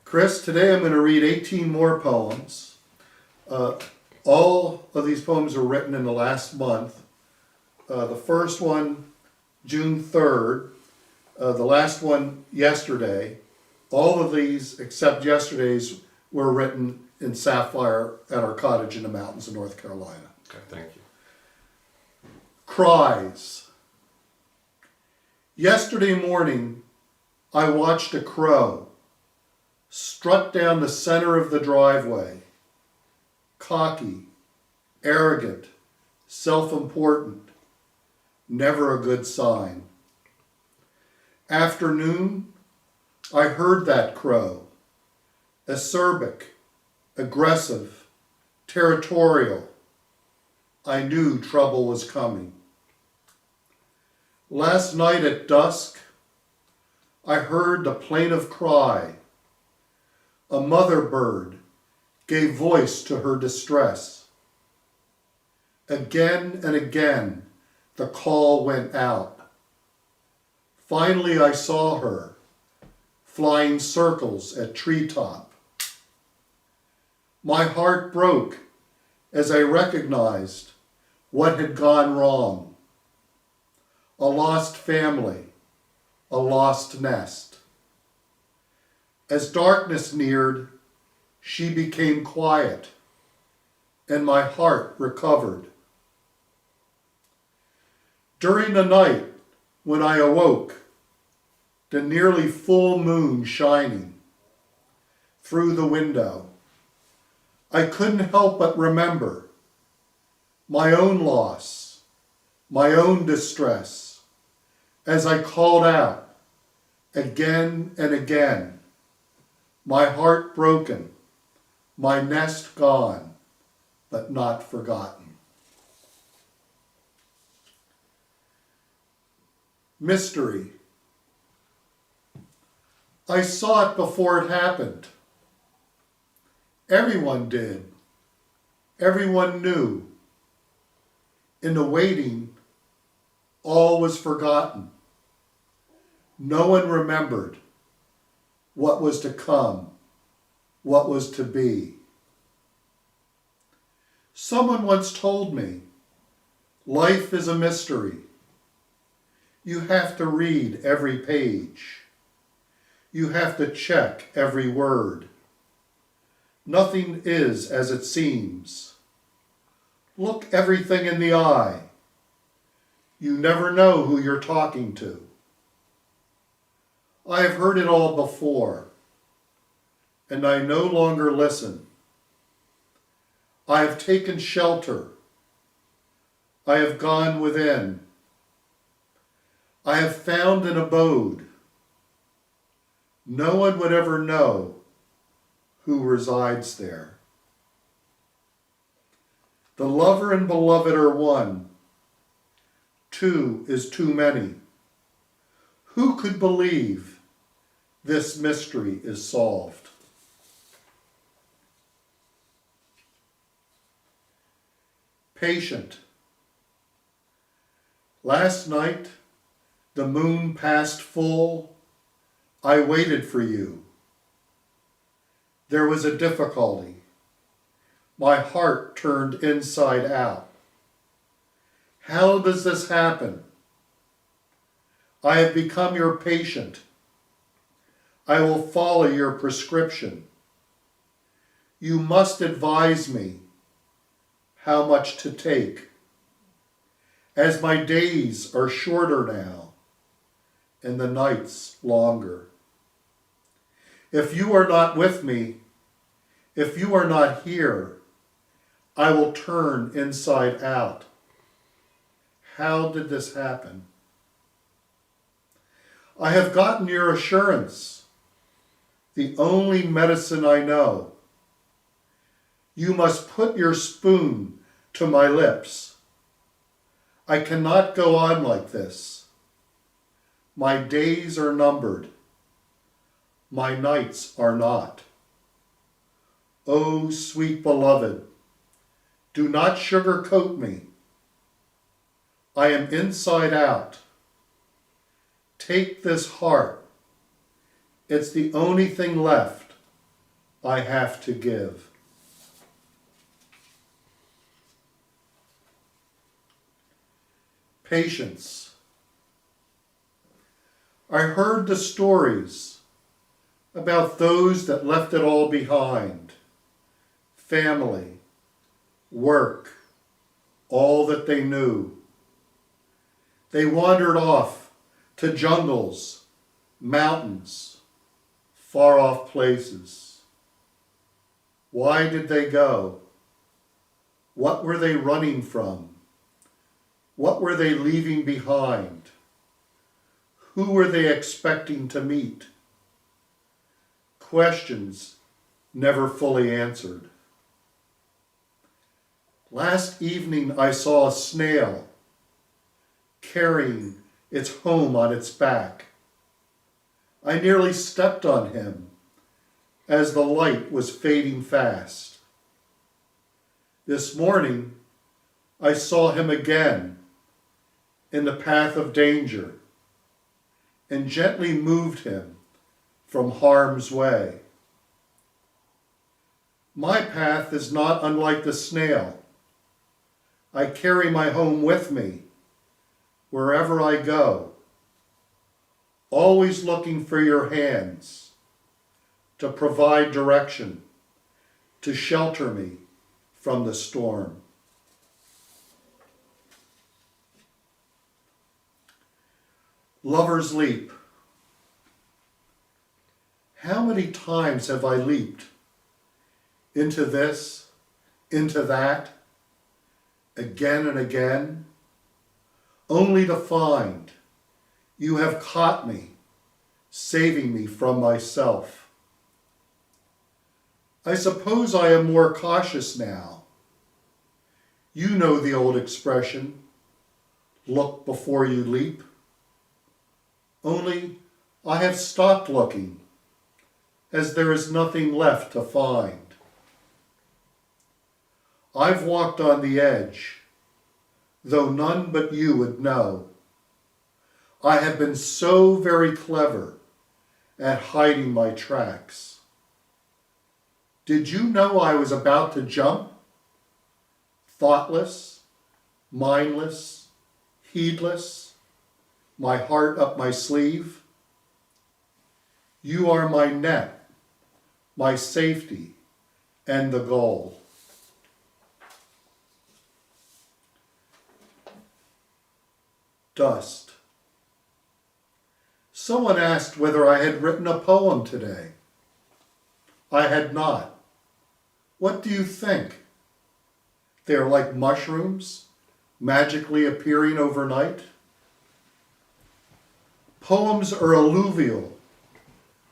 Chris, today I'm going to read 18 more poems. All of these poems are written in the last month. The first one, June 3rd. The last one, yesterday. All of these, except yesterday's, were written in Sapphire at our cottage in the mountains of North Carolina. Okay, thank you. Cries. Yesterday morning, I watched a crow strut down the center of the driveway, cocky, arrogant, self-important, never a good sign. Afternoon, I heard that crow, acerbic, aggressive, territorial. I knew trouble was coming. Last night at dusk, I heard the plaintive cry. A mother bird gave voice to her distress. Again and again, the call went out. Finally, I saw her, flying circles at treetop. My heart broke as I recognized what had gone wrong. A lost family, a lost nest. As darkness neared, she became quiet, and my heart recovered. During the night, when I awoke, the nearly full moon shining through the window, I couldn't help but remember my own loss, my own distress, as I called out again and again, my heart broken, my nest gone, but not forgotten. Mystery. I saw it before it happened. Everyone did. Everyone knew. In the waiting, all was forgotten. No one remembered what was to come, what was to be. Someone once told me, life is a mystery. You have to read every page. You have to check every word. Nothing is as it seems. Look everything in the eye. You never know who you're talking to. I have heard it all before, and I no longer listen. I have taken shelter. I have gone within. I have found an abode. No one would ever know who resides there. The lover and beloved are one. Two is too many. Who could believe this mystery is solved? Patient. Last night, the moon passed full. I waited for you. There was a difficulty. My heart turned inside out. How does this happen? I have become your patient. I will follow your prescription. You must advise me how much to take, as my days are shorter now and the nights longer. If you are not with me, if you are not here, I will turn inside out. How did this happen? I have gotten your assurance, the only medicine I know. You must put your spoon to my lips. I cannot go on like this. My days are numbered. My nights are not. Oh, sweet beloved, do not sugarcoat me. I am inside out. Take this heart. It's the only thing left I have to give. Patience. I heard the stories about those that left it all behind. Family, work, all that they knew. They wandered off to jungles, mountains, far off places. Why did they go? What were they running from? What were they leaving behind? Who were they expecting to meet? Questions never fully answered. Last evening I saw a snail carrying its home on its back. I nearly stepped on him as the light was fading fast. This morning I saw him again in the path of danger and gently moved him from harm's way. My path is not unlike the snail. I carry my home with me wherever I go, always looking for your hands to provide direction, to shelter me from the storm. Lover's leap. How many times have I leaped into this, into that, again and again, only to find you have caught me, saving me from myself. I suppose I am more cautious now. You know the old expression, look before you leap. Only I have stopped looking, as there is nothing left to find. I've walked on the edge, though none but you would know. I have been so very clever at hiding my tracks. Did you know I was about to jump? Thoughtless, mindless, heedless, my heart up my sleeve. You are my net, my safety, and the goal. Dust. Someone asked whether I had written a poem today. I had not. What do you think? They are like mushrooms, magically appearing overnight. Poems are alluvial.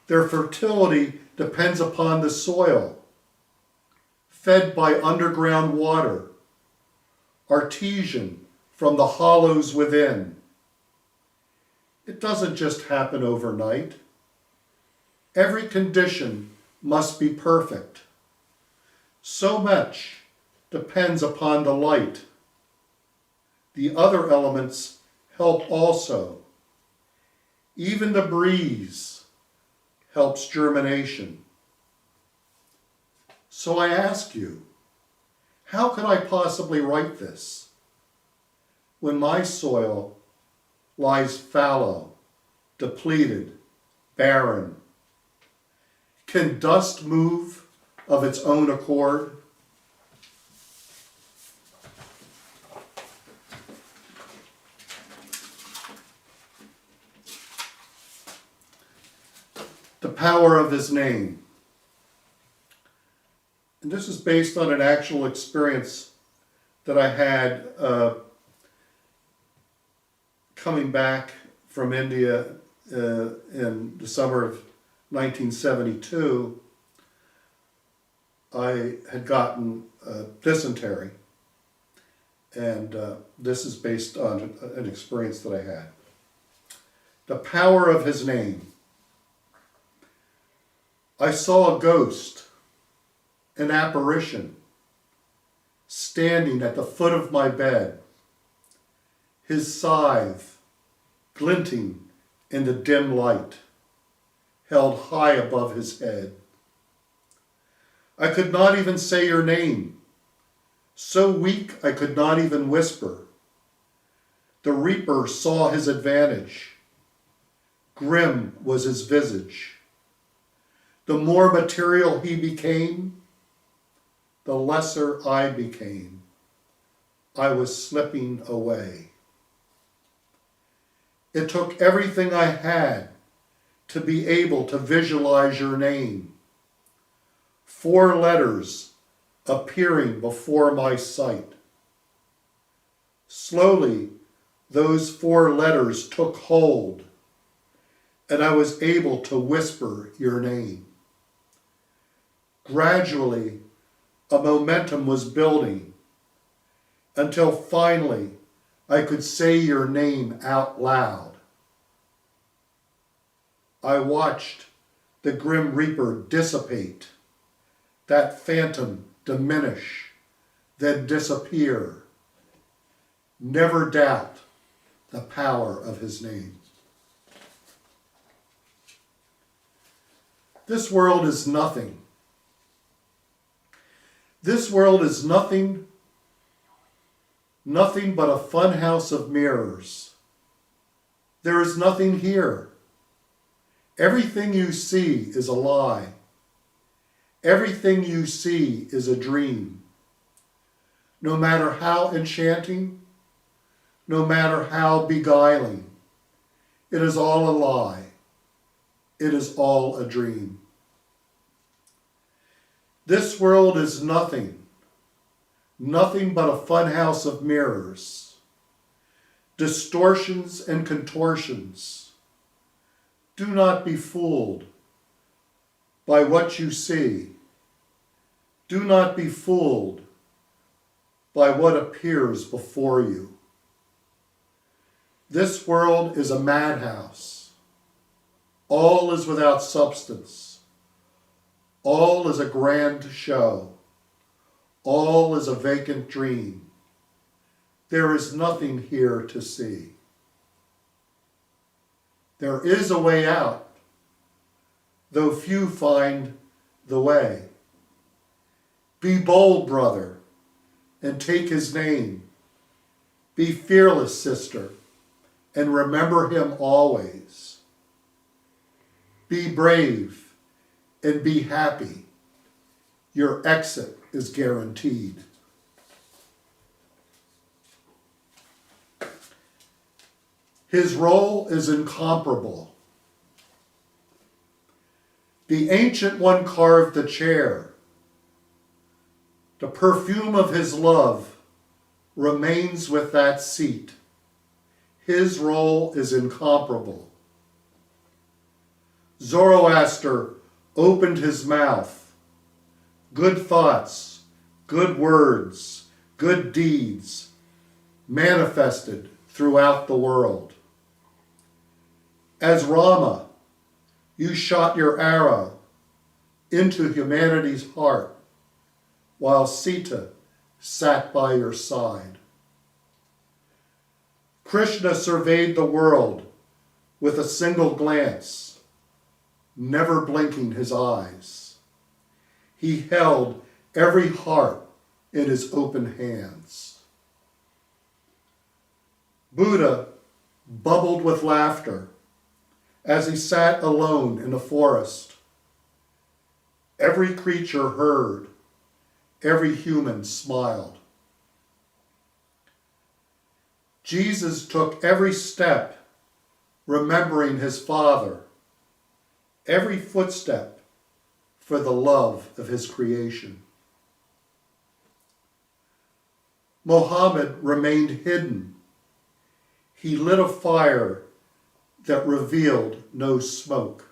Their fertility depends upon the soil, fed by underground water, artesian from the hollows within. It doesn't just happen overnight. Every condition must be perfect. So much depends upon the light. The other elements help also. Even the breeze helps germination. So I ask you, how could I possibly write this when my soil lies fallow, depleted, barren? Can dust move of its own accord? The power of his name. And this is based on an actual experience that I had coming back from India in the summer of 1972. I had gotten dysentery, and this is based on an experience that I had. The power of his name. I saw a ghost, an apparition, standing at the foot of my bed, his scythe glinting in the dim light, held high above his head. I could not even say your name. So weak I could not even whisper. The reaper saw his advantage. Grim was his visage. The more material he became, the lesser I became. I was slipping away. It took everything I had to be able to visualize your name. 4 letters appearing before my sight. Slowly, those 4 letters took hold, and I was able to whisper your name. Gradually, a momentum was building until finally I could say your name out loud. I watched the Grim Reaper dissipate, that phantom diminish, then disappear. Never doubt the power of his name. This world is nothing. This world is nothing but a fun house of mirrors. There is nothing here. Everything you see is a lie. Everything you see is a dream. No matter how enchanting, no matter how beguiling, it is all a lie. It is all a dream. This world is nothing but a fun house of mirrors, distortions and contortions. Do not be fooled by what you see. Do not be fooled by what appears before you. This world is a madhouse. All is without substance. All is a grand show. All is a vacant dream. There is nothing here to see. There is a way out, though few find the way. Be bold, brother, and take his name. Be fearless, sister, and remember him always. Be brave and be happy. Your exit is guaranteed. His role is incomparable. The Ancient One carved the chair. The perfume of his love remains with that seat. His role is incomparable. Zoroaster opened his mouth. Good thoughts, good words, good deeds manifested throughout the world. As Rama, you shot your arrow into humanity's heart while Sita sat by your side. Krishna surveyed the world with a single glance, never blinking his eyes. He held every heart in his open hands. Buddha bubbled with laughter as he sat alone in the forest. Every creature heard, every human smiled. Jesus took every step, remembering his Father, every footstep for the love of his creation. Mohammed remained hidden. He lit a fire that revealed no smoke.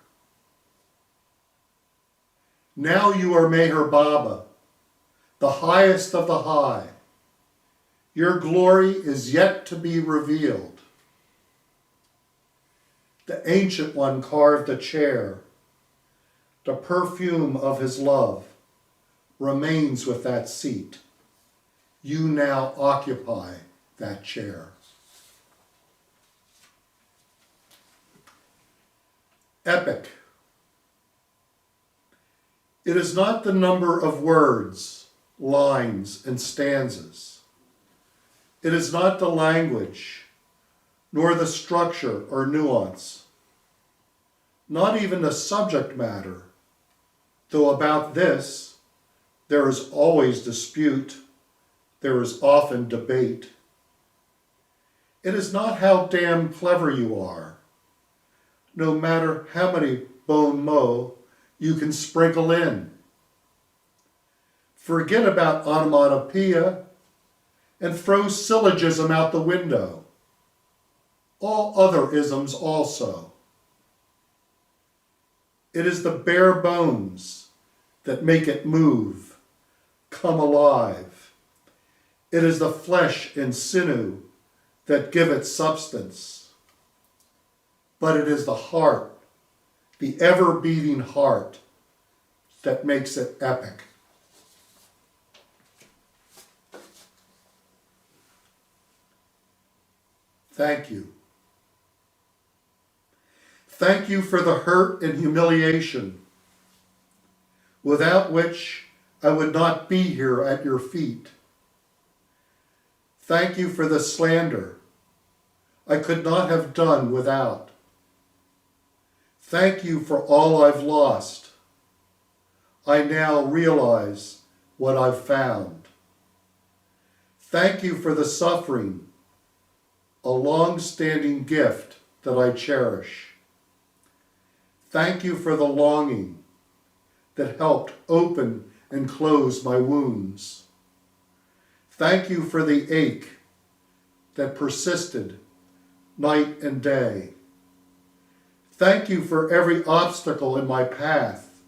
Now you are Meher Baba, the highest of the high. Your glory is yet to be revealed. The Ancient One carved a chair. The perfume of his love remains with that seat. You now occupy that chair. Epic. It is not the number of words, lines, and stanzas. It is not the language, nor the structure or nuance, not even the subject matter, though about this there is always dispute, there is often debate. It is not how damn clever you are, no matter how many bon mots you can sprinkle in. Forget about onomatopoeia and throw syllogism out the window. All other isms also. It is the bare bones that make it move, come alive. It is the flesh and sinew that give it substance. But it is the heart, the ever-beating heart, that makes it epic. Thank you. Thank you for the hurt and humiliation, without which I would not be here at your feet. Thank you for the slander I could not have done without. Thank you for all I've lost. I now realize what I've found. Thank you for the suffering, a long-standing gift that I cherish. Thank you for the longing that helped open and close my wounds. Thank you for the ache that persisted night and day. Thank you for every obstacle in my path.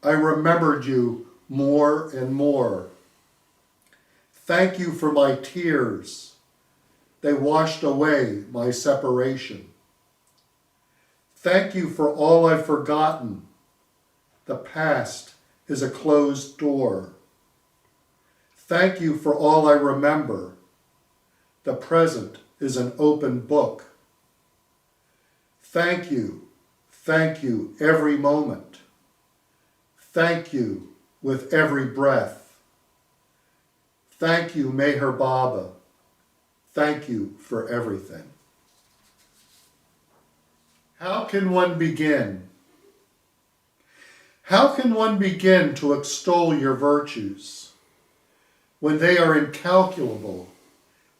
I remembered you more and more. Thank you for my tears. They washed away my separation. Thank you for all I've forgotten. The past is a closed door. Thank you for all I remember. The present is an open book. Thank you every moment. Thank you with every breath. Thank you, Meher Baba. Thank you for everything. How can one begin? How can one begin to extol your virtues when they are incalculable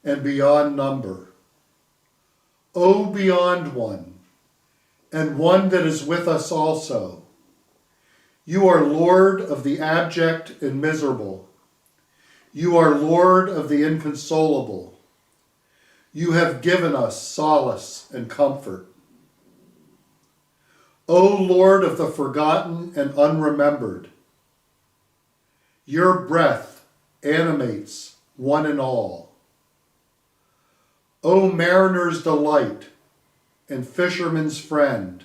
and beyond number? O beyond one, and one that is with us also, you are Lord of the abject and miserable. You are Lord of the inconsolable. You have given us solace and comfort. O Lord of the forgotten and unremembered, your breath animates one and all. O mariner's delight and fisherman's friend,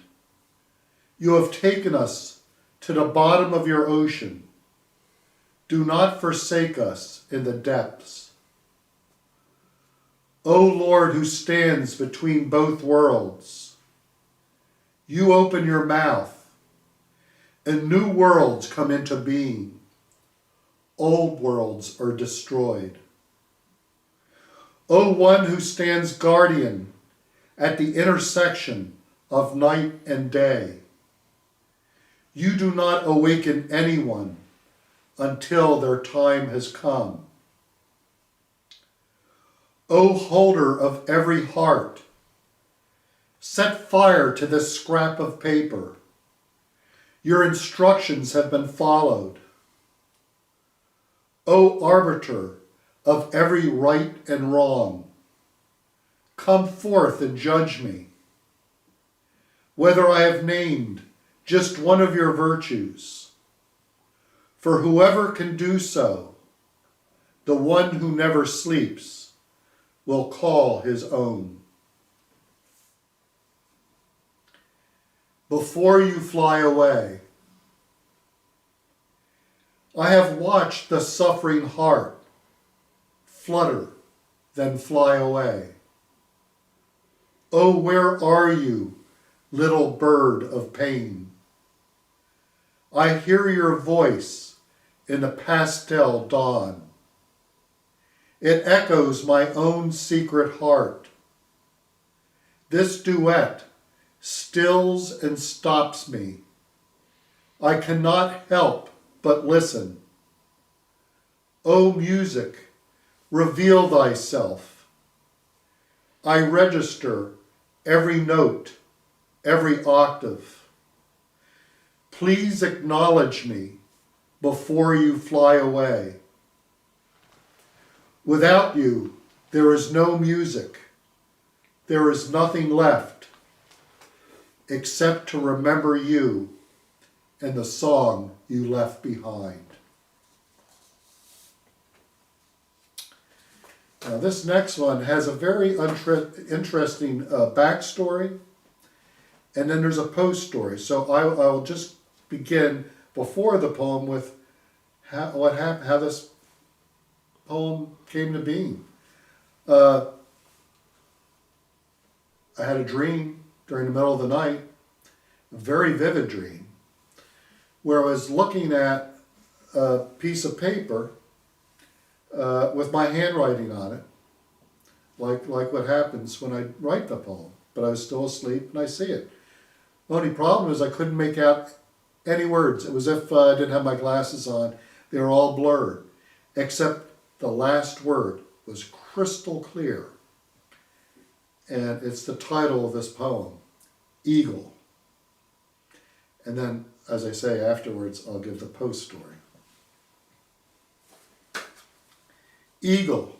you have taken us to the bottom of your ocean. Do not forsake us in the depths. O Lord, who stands between both worlds, you open your mouth, and new worlds come into being. Old worlds are destroyed. O one who stands guardian at the intersection of night and day, you do not awaken anyone until their time has come. O holder of every heart, set fire to this scrap of paper. Your instructions have been followed. O arbiter of every right and wrong, come forth and judge me, whether I have named just one of your virtues. For whoever can do so, the one who never sleeps, will call his own. Before you fly away, I have watched the suffering heart flutter, then fly away. Oh, where are you, little bird of pain? I hear your voice in the pastel dawn. It echoes my own secret heart. This duet stills and stops me. I cannot help but listen. O music, reveal thyself. I register every note, every octave. Please acknowledge me before you fly away. Without you, there is no music. There is nothing left except to remember you and the song you left behind. Now this next one has a very interesting backstory, and then there's a post story. So I will just begin before the poem with how this poem came to being. I had a dream during the middle of the night, a very vivid dream, where I was looking at a piece of paper with my handwriting on it, like what happens when I write the poem. But I was still asleep and I see it. The only problem is I couldn't make out any words. It was as if I didn't have my glasses on. They were all blurred, except the last word was crystal clear. And it's the title of this poem, Eagle. And then, as I say afterwards, I'll give the post story. Eagle.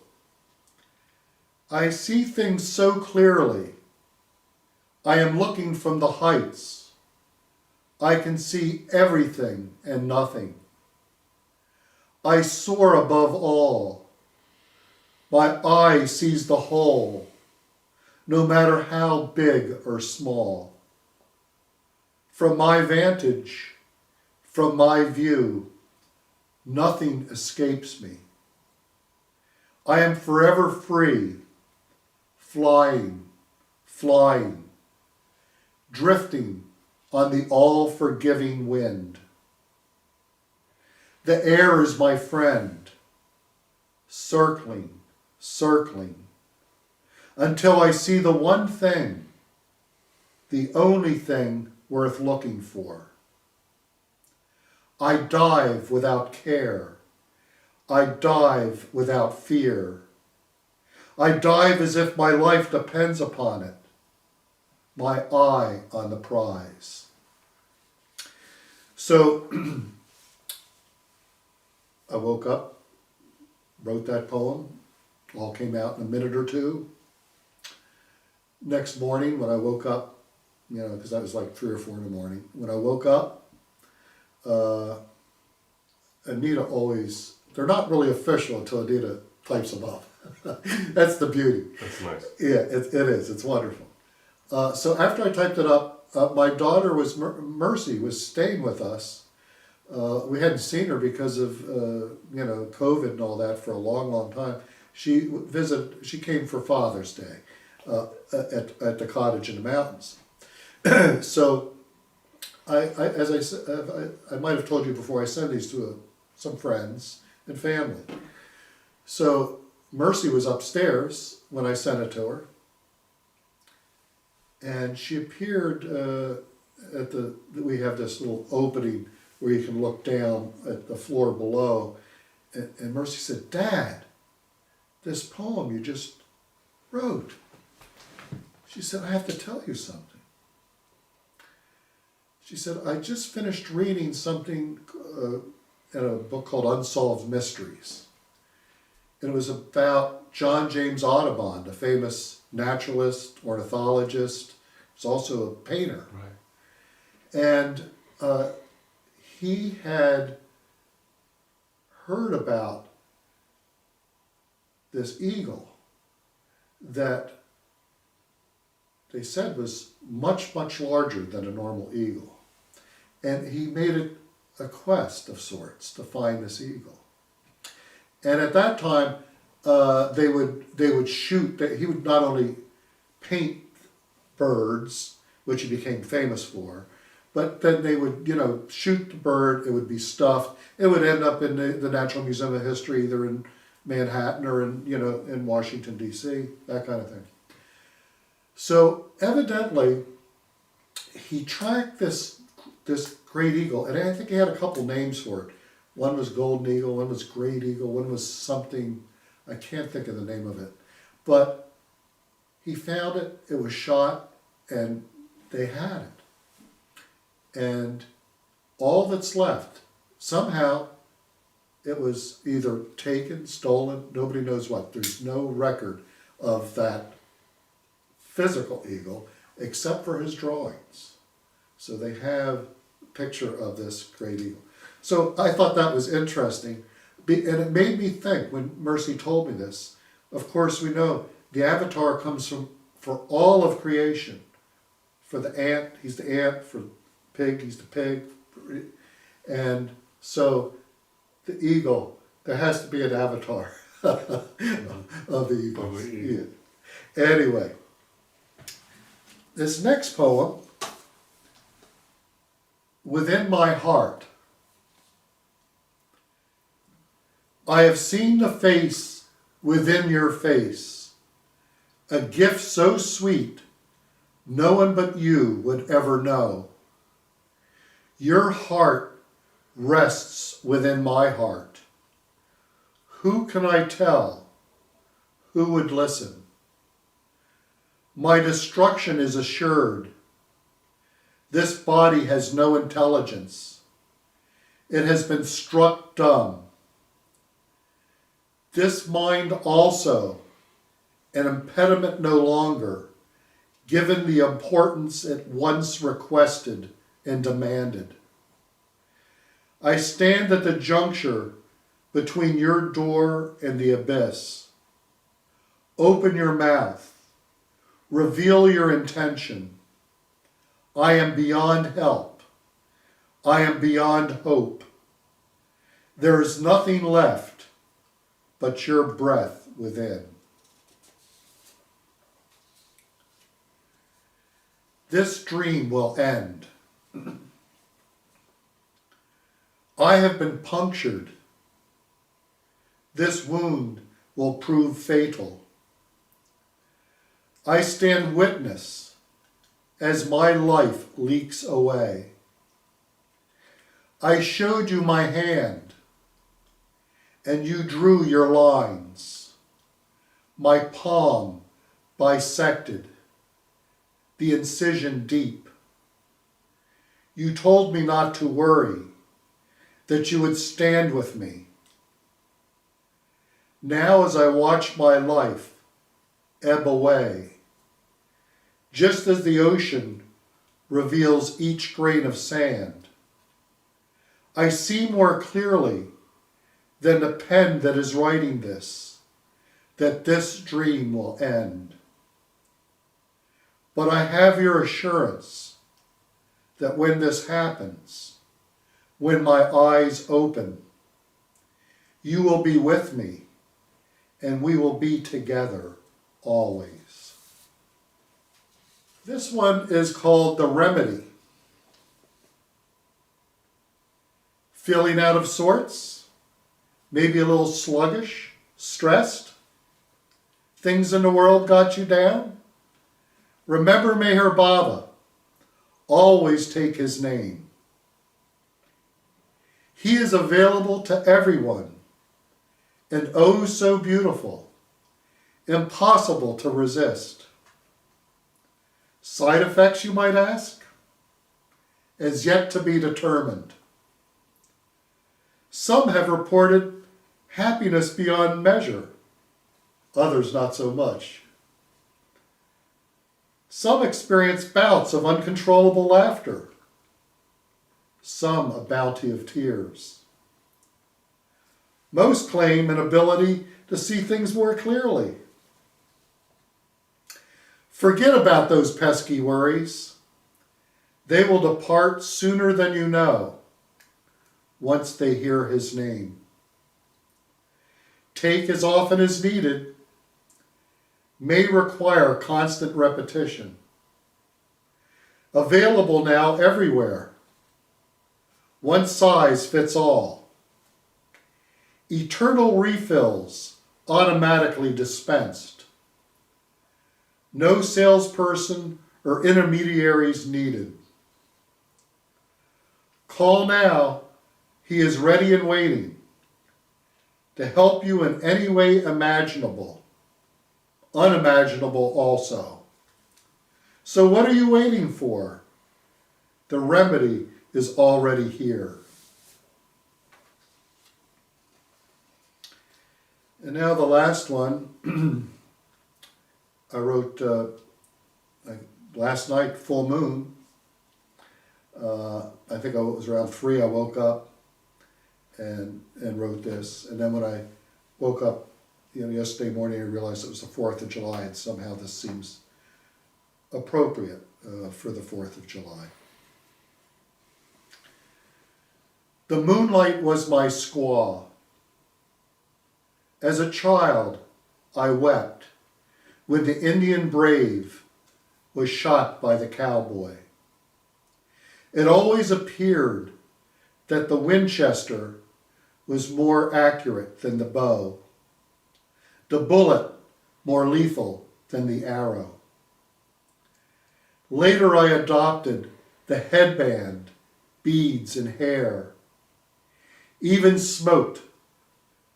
I see things so clearly. I am looking from the heights. I can see everything and nothing. I soar above all. My eye sees the whole, no matter how big or small. From my vantage, from my view, nothing escapes me. I am forever free, flying, drifting on the all-forgiving wind. The air is my friend, circling, until I see the one thing, the only thing worth looking for. I dive without care. I dive without fear. I dive as if my life depends upon it, my eye on the prize. So I woke up, wrote that poem, all came out in a minute or two. Next morning when I woke up, because that was like 3 or 4 in the morning. When I woke up, Anita always, they're not really official until Anita types them up. That's the beauty. That's nice. Yeah, it is. It's wonderful. So after I typed it up, my daughter Mercy was staying with us. We hadn't seen her because of COVID and all that for a long time. She came for Father's Day at the cottage in the mountains. So as I said, I might have told you before, I send these to some friends and family. So Mercy was upstairs when I sent it to her, and she appeared we have this little opening where you can look down at the floor below, and Mercy said, "Dad, this poem you just wrote." She said, "I have to tell you something." She said, "I just finished reading something in a book called Unsolved Mysteries. And it was about John James Audubon, the famous naturalist, ornithologist. He was also a painter. Right. And he had heard about this eagle that they said was much, much larger than a normal eagle. And he made it a quest of sorts to find this eagle. And at that time, they would shoot. He would not only paint birds, which he became famous for, But then they would, shoot the bird, it would be stuffed. It would end up in the Natural Museum of History, either in Manhattan or in Washington, D.C., that kind of thing. So evidently, he tracked this great eagle, and I think he had a couple names for it. One was golden eagle, one was great eagle, one was something, I can't think of the name of it. But he found it, it was shot, and they had it. And all that's left, somehow it was either taken, stolen, nobody knows what. There's no record of that physical eagle except for his drawings. So they have a picture of this great eagle. So I thought that was interesting. And it made me think when Mercy told me this. Of course, we know the avatar comes for all of creation. For the ant, he's the ant. For the pig, he's the pig. And so the eagle, there has to be an avatar of the eagle. Yeah. Anyway, this next poem, Within My Heart. I have seen the face within your face, a gift so sweet no one but you would ever know. Your heart rests within my heart. Who can I tell? Who would listen? My destruction is assured. This body has no intelligence. It has been struck dumb. This mind also, an impediment no longer, given the importance it once requested and demanded. I stand at the juncture between your door and the abyss. Open your mouth. Reveal your intention. I am beyond help. I am beyond hope. There is nothing left but your breath within. This dream will end. I have been punctured. This wound will prove fatal. I stand witness as my life leaks away. I showed you my hand, and you drew your lines. My palm bisected, the incision deep. You told me not to worry, that you would stand with me. Now as I watch my life ebb away, just as the ocean reveals each grain of sand, I see more clearly than the pen that is writing this, that this dream will end. But I have your assurance that when this happens, when my eyes open, you will be with me, and we will be together always. This one is called The Remedy. Feeling out of sorts? Maybe a little sluggish? Stressed? Things in the world got you down? Remember Meher Baba. Always take his name. He is available to everyone, and oh so beautiful, impossible to resist. Side effects, you might ask? As yet to be determined. Some have reported happiness beyond measure, others not so much. Some experience bouts of uncontrollable laughter, some a bounty of tears. Most claim an ability to see things more clearly. Forget about those pesky worries. They will depart sooner than you know, once they hear his name. Take as often as needed, may require constant repetition. Available now everywhere. One size fits all. Eternal refills automatically dispensed. No salesperson or intermediaries needed. Call now. He is ready and waiting to help you in any way imaginable, unimaginable also. So what are you waiting for? The remedy is already here. And now the last one, I wrote last night, full moon. I think it was around 3 I woke up and wrote this. And then when I woke up yesterday morning, I realized it was the 4th of July, and somehow this seems appropriate for the 4th of July. The moonlight was my squaw. As a child, I wept when the Indian brave was shot by the cowboy. It always appeared that the Winchester was more accurate than the bow, the bullet more lethal than the arrow. Later I adopted the headband, beads, and hair, even smoked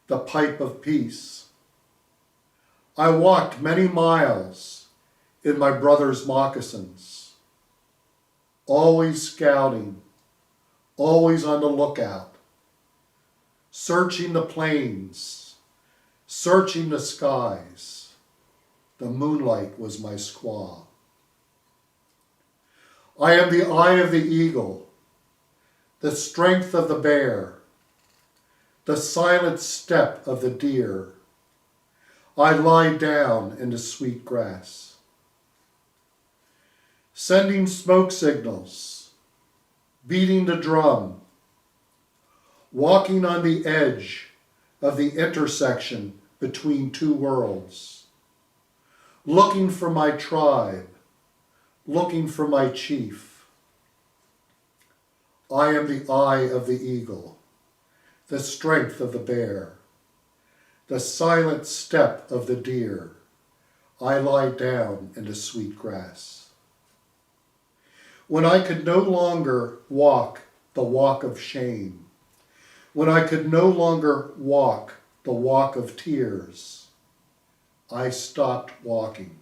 the pipe of peace. I walked many miles in my brother's moccasins, always scouting, always on the lookout, searching the plains, searching the skies. The moonlight was my squaw. I am the eye of the eagle, the strength of the bear, the silent step of the deer. I lie down in the sweet grass, sending smoke signals, beating the drum, walking on the edge of the intersection between two worlds, looking for my tribe, looking for my chief. I am the eye of the eagle, the strength of the bear, the silent step of the deer. I lie down in the sweet grass. When I could no longer walk the walk of shame, when I could no longer walk the walk of tears, I stopped walking.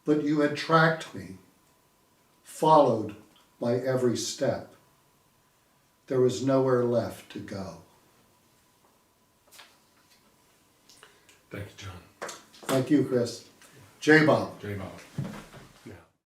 But you had tracked me, followed my every step. There was nowhere left to go. Thank you, John. Thank you, Chris. J. Bob. J. Bob.